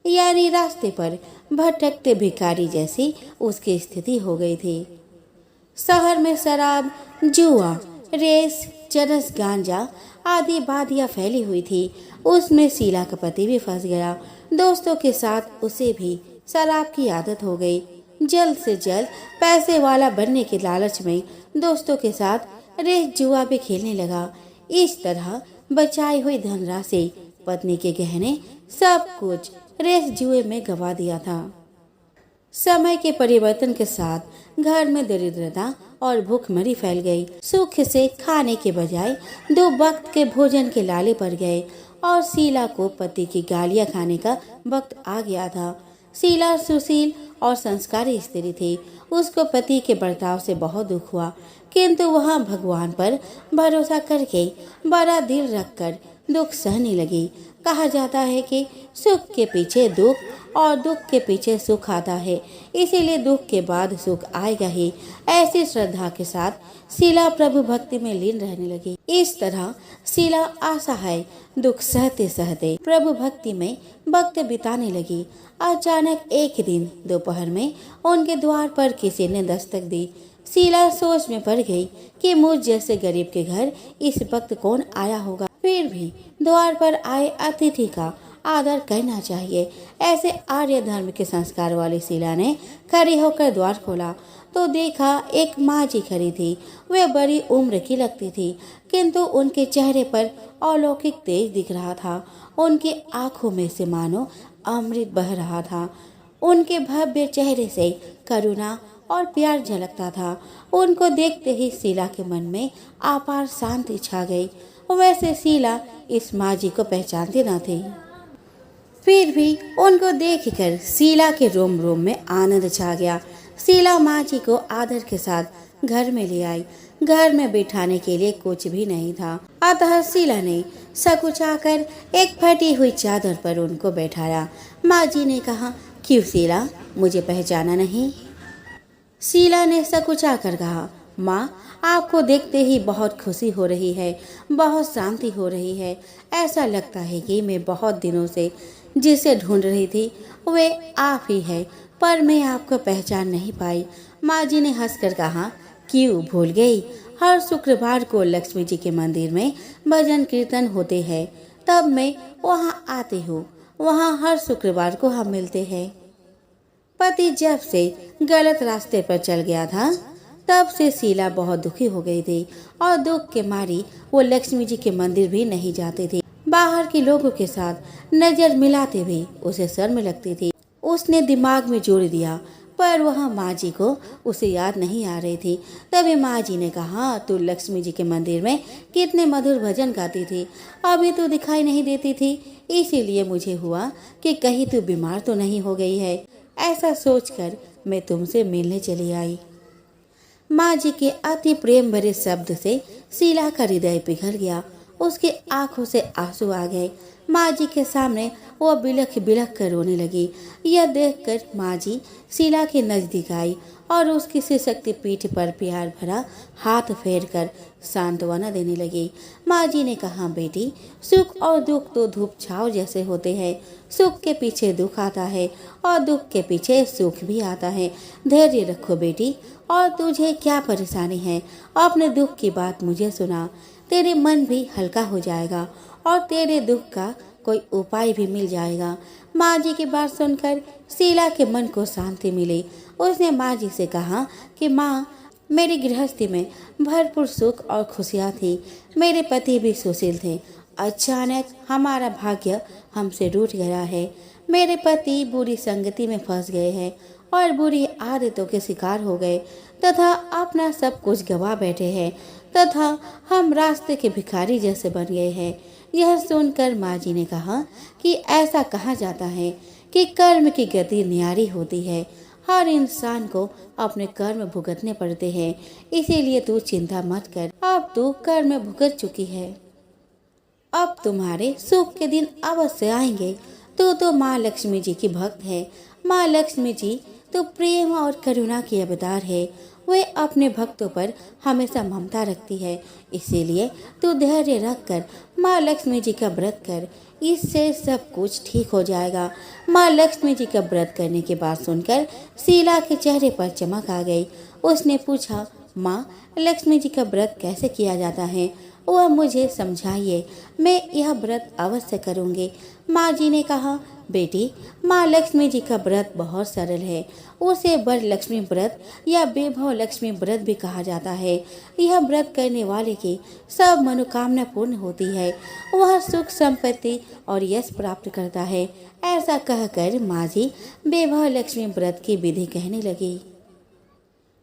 यानी रास्ते पर भटकते भिखारी जैसी उसकी स्थिति हो गई थी। शहर में शराब, जुआ, रेस, चरस, गांजा आदि बादियां फैली हुई थी। उसमें शीला का पति भी फंस गया। दोस्तों के साथ उसे भी शराब की आदत हो गई। जल्द से जल्द पैसे वाला बनने के लालच में दोस्तों के साथ रेस जुआ भी खेलने लगा। इस तरह बचाई हुई धनराशि, पत्नी के गहने, सब कुछ रेस जुए में गवा दिया था। समय के परिवर्तन के साथ घर में दरिद्रता और भूखमरी फैल गई। सुख से खाने के बजाय 2 वक्त के भोजन के लाले पड़ गए और शीला को पति की गालियां खाने का वक्त आ गया था। शीला सुशील और संस्कारी स्त्री थी। उसको पति के बर्ताव से बहुत दुख हुआ, किंतु वह भगवान पर भरोसा करके बड़ा दिल रखकर दुख सहने लगी। कहा जाता है कि सुख के पीछे दुख और दुख के पीछे सुख आता है, इसीलिए दुख के बाद सुख आएगा ही। ऐसी श्रद्धा के साथ शीला प्रभु भक्ति में लीन रहने लगी। इस तरह शीला असहाय दुख सहते सहते प्रभु भक्ति में वक्त बिताने लगी। अचानक एक दिन दोपहर में उनके द्वार पर किसी ने दस्तक दी। शीला सोच में पड़ गई कि मुझ जैसे गरीब के घर इस वक्त कौन आया होगा। फिर भी द्वार पर आए अतिथि का आदर करना चाहिए। ऐसे आर्य धर्म के संस्कार वाली शीला ने खड़ी होकर द्वार खोला तो देखा एक माँ जी खड़ी थी। वे बड़ी उम्र की लगती थी, किंतु उनके चेहरे पर अलौकिक तेज दिख रहा था। उनकी आंखों में से मानो अमृत बह रहा था। उनके भव्य चेहरे से करुणा और प्यार झलकता था। उनको देखते ही शीला के मन में अपार शांति छा गई। वैसे शीला इस माँ जी को पहचानती न थी, फिर भी उनको देखकर शीला के रोम रोम में आनंद छा गया। शीला माँ जी को आदर के साथ घर में ले आई। घर में बिठाने के लिए कुछ भी नहीं था, अतः शीला ने सकुचाकर एक फटी हुई चादर पर उनको बैठाया। माँ जी ने कहा, क्यों शीला, मुझे पहचाना नहीं? शीला ने सकुचाकर कहा, माँ, आपको देखते ही बहुत खुशी हो रही है, बहुत शांति हो रही है। ऐसा लगता है कि मैं बहुत दिनों से जिसे ढूंढ रही थी वे आप ही है, पर मैं आपको पहचान नहीं पाई। माँ जी ने हंसकर कहा, क्यों भूल गई? हर शुक्रवार को लक्ष्मी जी के मंदिर में भजन कीर्तन होते हैं, तब मैं वहाँ आती हूँ। वहाँ हर शुक्रवार को हम मिलते हैं। पति जब से गलत रास्ते पर चल गया था तब से शीला बहुत दुखी हो गई थी और दुख के मारी वो लक्ष्मी जी के मंदिर भी नहीं जाती थी। बाहर के लोगों के साथ नजर मिलाते भी उसे शर्म लगती थी। उसने दिमाग में जोड़ दिया, पर वह माँ जी को उसे याद नहीं आ रही थी। तभी माँ जी ने कहा, तू लक्ष्मी जी के मंदिर में कितने मधुर भजन गाती थी, अभी तो दिखाई नहीं देती थी, इसीलिए मुझे हुआ कि कहीं तू बीमार तो नहीं हो गई है। ऐसा सोचकर मैं तुमसे मिलने चली आई। माँ जी के अति प्रेम भरे शब्द से शीला का हृदय पिघल गया। उसके आंखों से आंसू आ गए। माँ जी के सामने वो बिलख बिलख कर रोने लगी। यह देखकर माँ जी शीला के नजदीक आई और उसकी सिसकती पीठ पर प्यार भरा हाथ फेर कर सांत्वना देने लगी। माँ जी ने कहा, बेटी, सुख और दुख तो धूप छाव जैसे होते हैं। सुख के पीछे दुख आता है और दुख के पीछे सुख भी आता है। धैर्य रखो बेटी। और तुझे क्या परेशानी है? अपने दुख की बात मुझे सुना, तेरे मन भी हल्का हो जाएगा और तेरे दुख का कोई उपाय भी मिल जाएगा। माँ जी की बात सुनकर शीला के मन को शांति मिली। उसने माँ जी से कहा कि माँ, मेरी गृहस्थी में भरपूर सुख और खुशियाँ थी। मेरे पति भी सुशील थे। अचानक हमारा भाग्य हमसे रूठ गया है। मेरे पति बुरी संगति में फंस गए हैं और बुरी आदतों के शिकार हो गए तथा अपना सब कुछ गवा बैठे हैं तथा हम रास्ते के भिखारी जैसे बन गए हैं। यह सुनकर माँ जी ने कहा कि ऐसा कहा जाता है कि कर्म की गति न्यारी होती है। हर इंसान को अपने कर्म भुगतने पड़ते हैं, इसीलिए तू चिंता मत कर। अब तू कर्म भुगत चुकी है, अब तुम्हारे सुख के दिन अवश्य आएंगे। तू तो माँ लक्ष्मी जी की भक्त है। माँ लक्ष्मी जी तो प्रेम और करुणा की अवतार है। वे अपने भक्तों पर हमेशा ममता रखती है, इसीलिए तू धैर्य रख कर माँ लक्ष्मी जी का व्रत कर, इससे सब कुछ ठीक हो जाएगा। माँ लक्ष्मी जी का व्रत करने की बात सुनकर शीला के चेहरे पर चमक आ गई। उसने पूछा, माँ, लक्ष्मी जी का व्रत कैसे किया जाता है? वह मुझे समझाइए, मैं यह व्रत अवश्य करूँगी। माँ जी ने कहा, बेटी, माँ लक्ष्मी जी का व्रत बहुत सरल है। उसे वर लक्ष्मी व्रत या वैभव लक्ष्मी व्रत भी कहा जाता है। यह व्रत करने वाले की सब मनोकामना पूर्ण होती है। वह सुख संपत्ति और यश प्राप्त करता है। ऐसा कहकर माँ जी वैभव लक्ष्मी व्रत की विधि कहने लगी।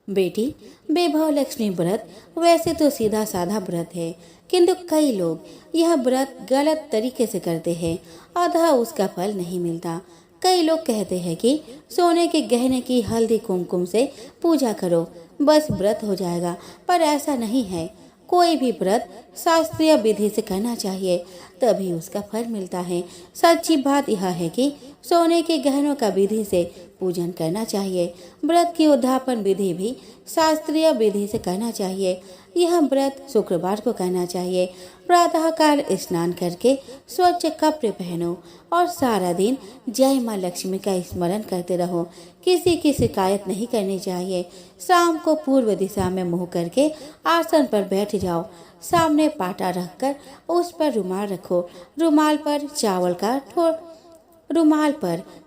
बेटी, वैभव लक्ष्मी व्रत वैसे तो सीधा साधा व्रत है, किंतु कई लोग यह व्रत गलत तरीके से करते हैं, अतः उसका फल नहीं मिलता। कई लोग कहते हैं कि सोने के गहने की हल्दी कुमकुम से पूजा करो, बस व्रत हो जाएगा, पर ऐसा नहीं है। कोई भी व्रत शास्त्रीय विधि से करना चाहिए, तभी उसका फल मिलता है। सच्ची बात यह है कि सोने के गहनों का विधि से पूजन करना चाहिए। व्रत की उद्यापन विधि भी शास्त्रीय विधि से करना चाहिए। यह व्रत शुक्रवार को करना चाहिए। प्रातःकाल स्नान करके स्वच्छ कपड़े पहनो और सारा दिन जय माँ लक्ष्मी का स्मरण करते रहो। किसी की शिकायत नहीं करनी चाहिए। शाम को पूर्व दिशा में मुंह करके आसन पर बैठ जाओ। सामने पाटा रखकर उस पर रुमाल रखो। रुमाल पर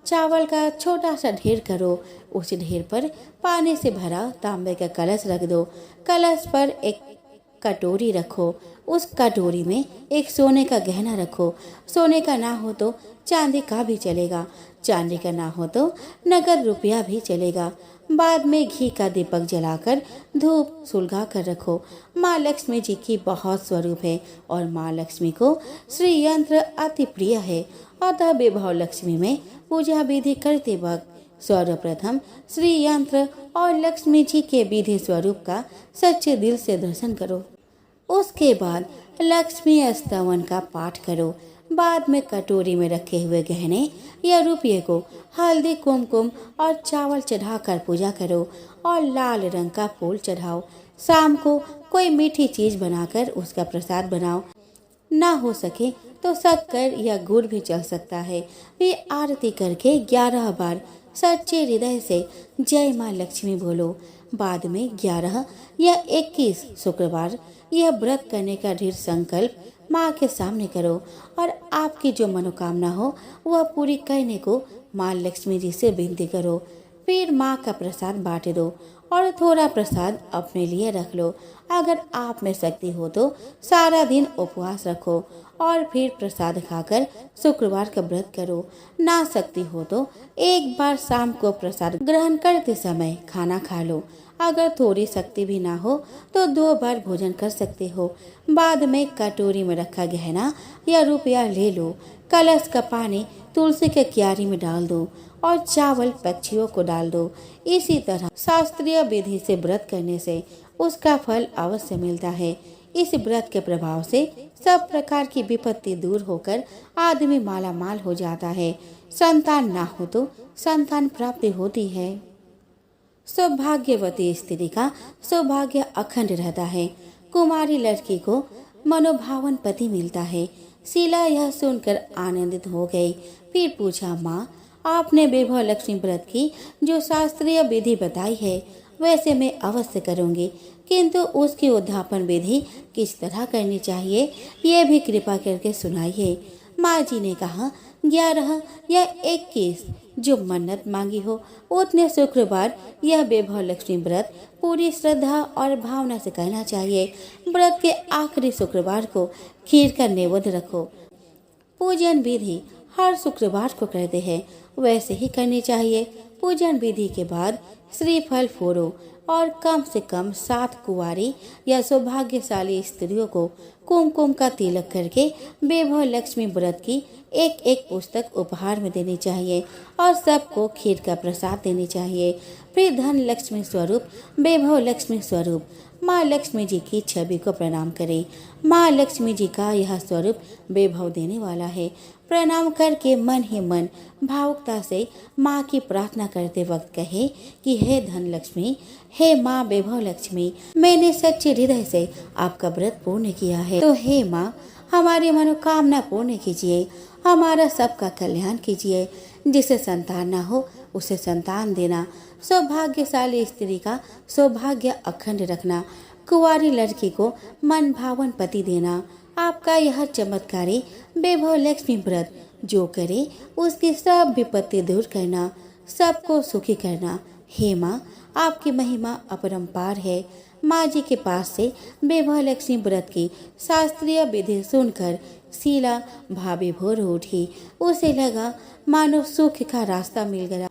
चावल का छोटा सा ढेर करो। उस ढेर पर पानी से भरा तांबे का कलश रख दो। कलश पर एक कटोरी रखो। उस कटोरी में एक सोने का गहना रखो। सोने का ना हो तो चांदी का भी चलेगा। चांदी का ना हो तो नगद रुपया भी चलेगा। बाद में घी का दीपक जलाकर धूप सुलगा कर रखो। माँ लक्ष्मी जी की बहुत स्वरूप है और माँ लक्ष्मी को श्री यंत्र अति प्रिय है। अतः विभव लक्ष्मी में पूजा विधि करते वक्त सर्वप्रथम श्री यंत्र और लक्ष्मी जी के विधि स्वरूप का सच्चे दिल से दर्शन करो। उसके बाद लक्ष्मी स्तवन का पाठ करो। बाद में कटोरी में रखे हुए गहने या रुपये को हल्दी कुमकुम और चावल चढ़ाकर पूजा करो और लाल रंग का फूल चढ़ाओ। शाम को कोई मीठी चीज बनाकर उसका प्रसाद बनाओ। ना हो सके तो शक्कर या गुड़ भी चल सकता है। वे आरती करके 11 बार सच्चे हृदय से जय माँ लक्ष्मी बोलो। बाद में 11 या 21 शुक्रवार यह व्रत करने का दृढ़ संकल्प माँ के सामने करो और आपकी जो मनोकामना हो वह पूरी करने को माँ लक्ष्मी जी से विनती करो। फिर माँ का प्रसाद बांट दो और थोड़ा प्रसाद अपने लिए रख लो। अगर आप में शक्ति हो तो सारा दिन उपवास रखो और फिर प्रसाद खाकर शुक्रवार का व्रत करो। ना शक्ति हो तो एक बार शाम को प्रसाद ग्रहण करते समय खाना खा लो। अगर थोड़ी शक्ति भी ना हो तो 2 बार भोजन कर सकते हो। बाद में कटोरी में रखा गहना या रुपया ले लो। कलश का पानी तुलसी के क्यारी में डाल दो और चावल पक्षियों को डाल दो। इसी तरह शास्त्रीय विधि से व्रत करने से उसका फल अवश्य मिलता है। इस व्रत के प्रभाव से सब प्रकार की विपत्ति दूर होकर आदमी माला माल हो जाता है। संतान ना हो तो संतान प्राप्ति होती है। सौभाग्यवती स्त्री का सौभाग्य अखंड रहता है। कुमारी लड़की को मनोभावन पति मिलता है। शीला यह सुनकर आनंदित हो गई। फिर पूछा, माँ आपने विभव लक्ष्मी व्रत की जो शास्त्रीय विधि बताई है वैसे मैं अवश्य करूंगी, किंतु उसकी उद्यापन विधि किस तरह करनी चाहिए ये भी कृपा करके सुनाइए। माँ जी ने कहा, 11 या 21 जो मन्नत मांगी हो उतने शुक्रवार यह विभव लक्ष्मी व्रत पूरी श्रद्धा और भावना से करना चाहिए। व्रत के आखिरी शुक्रवार को खीर का नैवेद्य रखो। पूजन विधि हर शुक्रवार को करते हैं वैसे ही करनी चाहिए। पूजन विधि के बाद श्रीफल फोड़ो और कम से कम 7 कुंवारी या सौभाग्यशाली स्त्रियों को कुमकुम का तिलक करके विभव लक्ष्मी व्रत की एक पुस्तक उपहार में देनी चाहिए और सबको खीर का प्रसाद देनी चाहिए। फिर धन लक्ष्मी स्वरूप विभव लक्ष्मी स्वरूप माँ लक्ष्मी जी की छवि को प्रणाम करें। माँ लक्ष्मी जी का यह स्वरूप वैभव देने वाला है। प्रणाम करके मन ही मन भावुकता से माँ की प्रार्थना करते वक्त कहे कि हे धन लक्ष्मी, हे माँ वैभव लक्ष्मी, मैंने सच्चे हृदय से आपका व्रत पूर्ण किया है, तो हे माँ हमारी मनोकामना पूर्ण कीजिए, हमारा सबका कल्याण कीजिए। जिसे संतान ना हो उसे संतान देना, सौभाग्यशाली स्त्री का सौभाग्य अखंड रखना, कुंवारी लड़की को मन भावन पति देना। आपका यह चमत्कारी वैभव लक्ष्मी व्रत जो करे उसकी सब विपत्ति दूर करना, सबको सुखी करना। हे माँ आपकी महिमा अपरंपार है। माँ जी के पास से वैभव लक्ष्मी व्रत की शास्त्रीय विधि सुनकर शीला भाभी भोर उठी। उसे लगा मानो सुख का रास्ता मिल गया।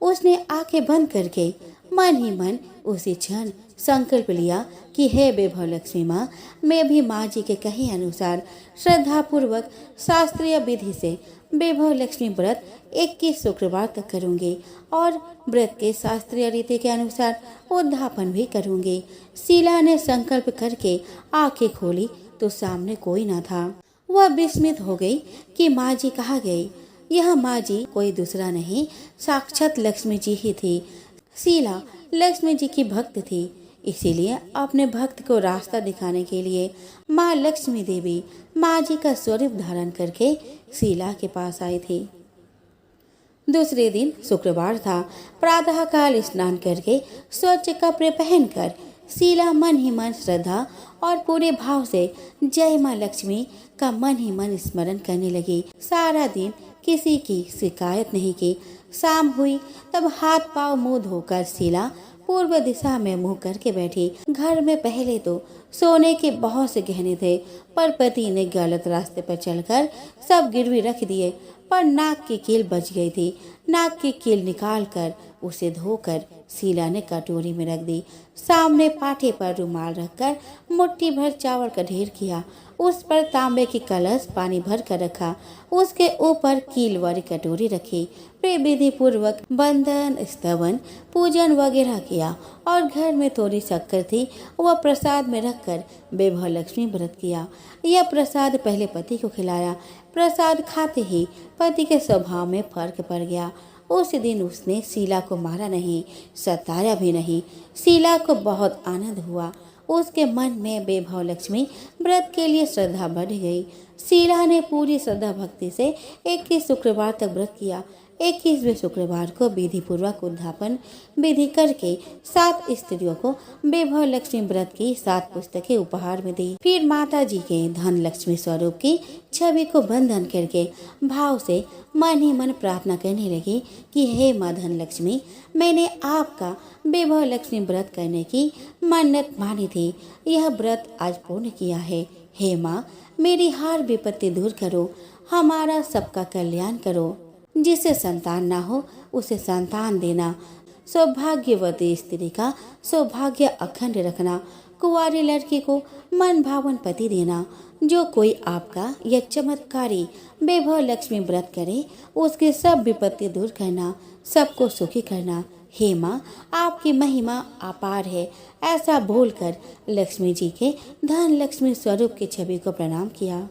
उसने आंखें बंद करके मन ही मन उसी क्षण संकल्प लिया कि हे वैभव लक्ष्मी माँ, मैं भी माँ जी के कहे अनुसार श्रद्धा पूर्वक शास्त्रीय विधि से वैभव लक्ष्मी व्रत 21 शुक्रवार तक करूंगी और व्रत के शास्त्रीय रीति के अनुसार उद्यापन भी करूंगी। शीला ने संकल्प करके आंखें खोली तो सामने कोई न था। वह विस्मित हो गई कि माँ जी कहाँ गई। यह माँ जी कोई दूसरा नहीं, साक्षात लक्ष्मी जी ही थी। शीला लक्ष्मी जी की भक्त थी, इसीलिए अपने भक्त को रास्ता दिखाने के लिए माँ लक्ष्मी देवी माँ जी का स्वरूप धारण करके शीला के पास आई थी। दूसरे दिन शुक्रवार था। प्रातः काल स्नान करके स्वच्छ कपड़े पहनकर शीला मन ही मन श्रद्धा और पूरे भाव से जय माँ लक्ष्मी का मन ही मन स्मरण करने लगी। सारा दिन किसी की शिकायत नहीं की। शाम हुई तब हाथ पांव मुंह धोकर शीला पूर्व दिशा में मुंह करके बैठी। घर में पहले तो सोने के बहुत से गहने थे, पर पति ने गलत रास्ते पर चलकर सब गिरवी रख दिए। पर नाक की कील बच गई थी। नाक की कील निकालकर उसे धोकर शीला ने कटोरी में रख दी। सामने पाटे पर रुमाल रखकर मुट्ठी भर चावल का ढेर किया। उस पर तांबे की कलश पानी भर कर रखा। उसके ऊपर कील वाली कटोरी रखी। फिर विधि पूर्वक बंधन स्तवन पूजन वगैरह किया और घर में थोड़ी शक्कर थी, वह प्रसाद में रखकर वैभव लक्ष्मी व्रत किया। यह प्रसाद पहले पति को खिलाया। प्रसाद खाते ही पति के स्वभाव में फर्क पड़ गया। उस दिन उसने शीला को मारा नहीं, सताया भी नहीं। शीला को बहुत आनंद हुआ। उसके मन में वैभव लक्ष्मी व्रत के लिए श्रद्धा बढ़ गई। शीला ने पूरी श्रद्धा भक्ति से 21 शुक्रवार तक व्रत किया। 21वें शुक्रवार को विधि पूर्वक उद्यापन विधि करके 7 स्त्रियों को वैभव लक्ष्मी व्रत की 7 पुस्तकें उपहार में दी। फिर माता जी के धन लक्ष्मी स्वरूप की छवि को बंधन करके भाव से मन ही मन प्रार्थना करने लगी कि हे माँ धन लक्ष्मी, मैंने आपका वैभव लक्ष्मी व्रत करने की मन्नत मानी थी। यह व्रत आज पूर्ण किया है। हे माँ, मेरी हर विपत्ति दूर करो, हमारा सबका कल्याण करो। जिसे संतान ना हो उसे संतान देना, सौभाग्यवती स्त्री का सौभाग्य अखंड रखना, कुंवारी लड़की को मन भावन पति देना। जो कोई आपका यह चमत्कारी वैभव लक्ष्मी व्रत करे उसके सब विपत्ति दूर करना, सबको सुखी करना। हे माँ, आपकी महिमा अपार है। ऐसा बोलकर लक्ष्मी जी के धन लक्ष्मी स्वरूप की छवि को प्रणाम किया।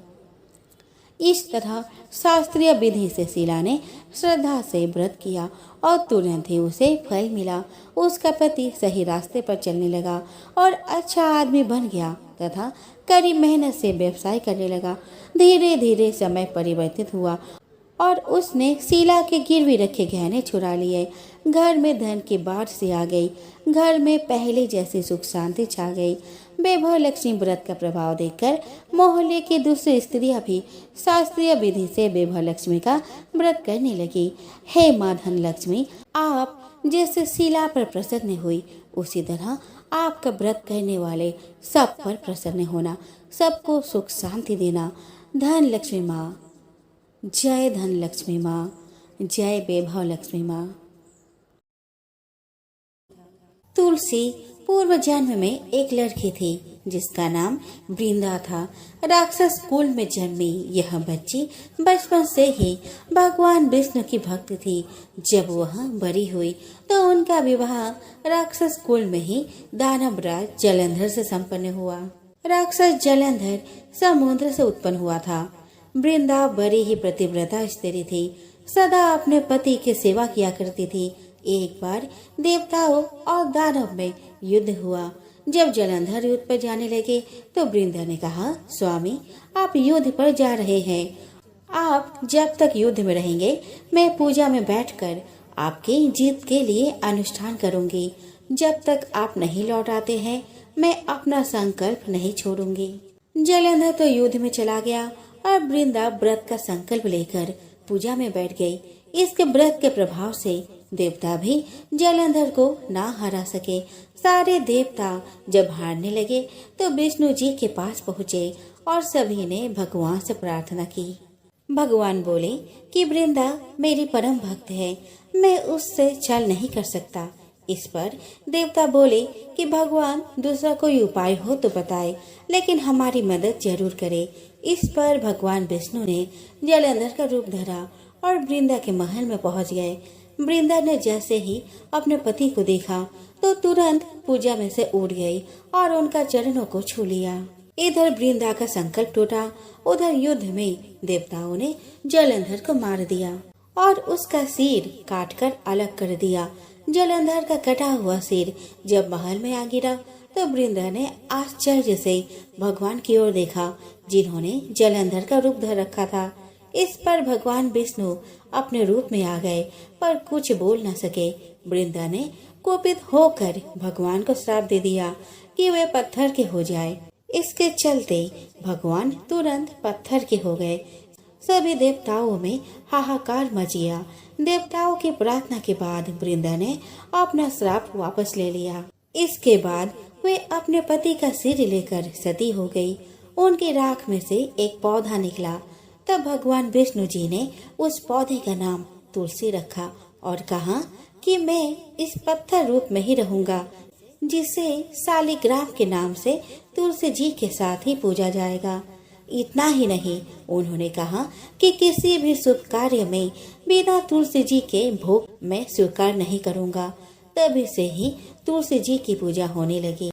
इस तरह शास्त्रीय विधि से शीला ने श्रद्धा से व्रत किया और तुरंत ही उसे फल मिला। उसका पति सही रास्ते पर चलने लगा और अच्छा आदमी बन गया तथा कड़ी मेहनत से व्यवसाय करने लगा। धीरे धीरे समय परिवर्तित हुआ और उसने शीला के गिरवी रखे गहने चुरा लिए। घर में धन की बाढ़ सी आ गई। घर में पहले जैसी सुख शांति छा गई। वैभव लक्ष्मी व्रत का प्रभाव देखकर मोहल्ले की दूसरी स्त्रियां भी शास्त्रीय विधि से वैभव लक्ष्मी का व्रत करने लगी। हे माँ धन लक्ष्मी, आप जैसे शीला पर प्रसन्न हुई उसी तरह आपका व्रत करने वाले सब पर प्रसन्न होना, सबको सुख शांति देना। धन लक्ष्मी माँ, जय धन लक्ष्मी माँ, जय वैभव लक्ष्मी माँ। तुलसी पूर्व जन्म में एक लड़की थी जिसका नाम वृंदा था। राक्षस कुल में जन्मी यह बच्ची बचपन से ही भगवान विष्णु की भक्त थी। जब वह बड़ी हुई तो उनका विवाह राक्षस कुल में ही दानवराज जलंधर से संपन्न हुआ। राक्षस जलंधर समुद्र से उत्पन्न हुआ था। वृंदा बड़ी ही प्रतिव्रता स्त्री थी, सदा अपने पति की सेवा किया करती थी। एक बार देवताओं और दानव में युद्ध हुआ। जब जलंधर युद्ध पर जाने लगे तो वृंदा ने कहा, स्वामी आप युद्ध पर जा रहे हैं, आप जब तक युद्ध में रहेंगे मैं पूजा में बैठकर आपकी जीत के लिए अनुष्ठान करूंगी। जब तक आप नहीं लौट आते हैं मैं अपना संकल्प नहीं छोड़ूंगी। जलंधर तो युद्ध में चला गया और वृंदा व्रत का संकल्प लेकर पूजा में बैठ गई। इसके व्रत के प्रभाव से देवता भी जलंधर को ना हरा सके। सारे देवता जब हारने लगे तो विष्णु जी के पास पहुँचे और सभी ने भगवान से प्रार्थना की। भगवान बोले कि वृंदा मेरी परम भक्त है, मैं उससे छल नहीं कर सकता, इस पर देवता बोले कि भगवान दूसरा कोई उपाय हो तो बताए, लेकिन हमारी मदद जरूर करे। इस पर भगवान विष्णु ने जलंधर का रूप धरा और वृंदा के महल में पहुंच गए। वृंदा ने जैसे ही अपने पति को देखा तो तुरंत पूजा में से उठ गई और उनका चरणों को छू लिया। इधर वृंदा का संकल्प टूटा, उधर युद्ध में देवताओं ने जलंधर को मार दिया और उसका सिर काटकर अलग कर दिया। जलंधर का कटा हुआ सिर जब महल में आ गिरा तो वृंदा ने आश्चर्य से भगवान की ओर देखा, जिन्होंने जलंधर का रूप धर रखा था। इस पर भगवान विष्णु अपने रूप में आ गए, पर कुछ बोल न सके। वृंदा ने कोपित होकर भगवान को श्राप दे दिया कि वे पत्थर के हो जाए। इसके चलते भगवान तुरंत पत्थर के हो गए। सभी देवताओं में हाहाकार मच गया। देवताओं की प्रार्थना के बाद वृंदा ने अपना श्राप वापस ले लिया। इसके बाद वे अपने पति का सिर लेकर सती हो गई। उनकी राख में से एक पौधा निकला। तब भगवान विष्णु जी ने उस पौधे का नाम तुलसी रखा और कहा कि मैं इस पत्थर रूप में ही रहूंगा, जिसे शालिग्राम के नाम से तुलसी जी के साथ ही पूजा जाएगा। इतना ही नहीं, उन्होंने कहा कि किसी भी शुभ कार्य में बिना तुलसी जी के भोग मैं स्वीकार नहीं करूंगा। तभी से ही तुलसी जी की पूजा होने लगी।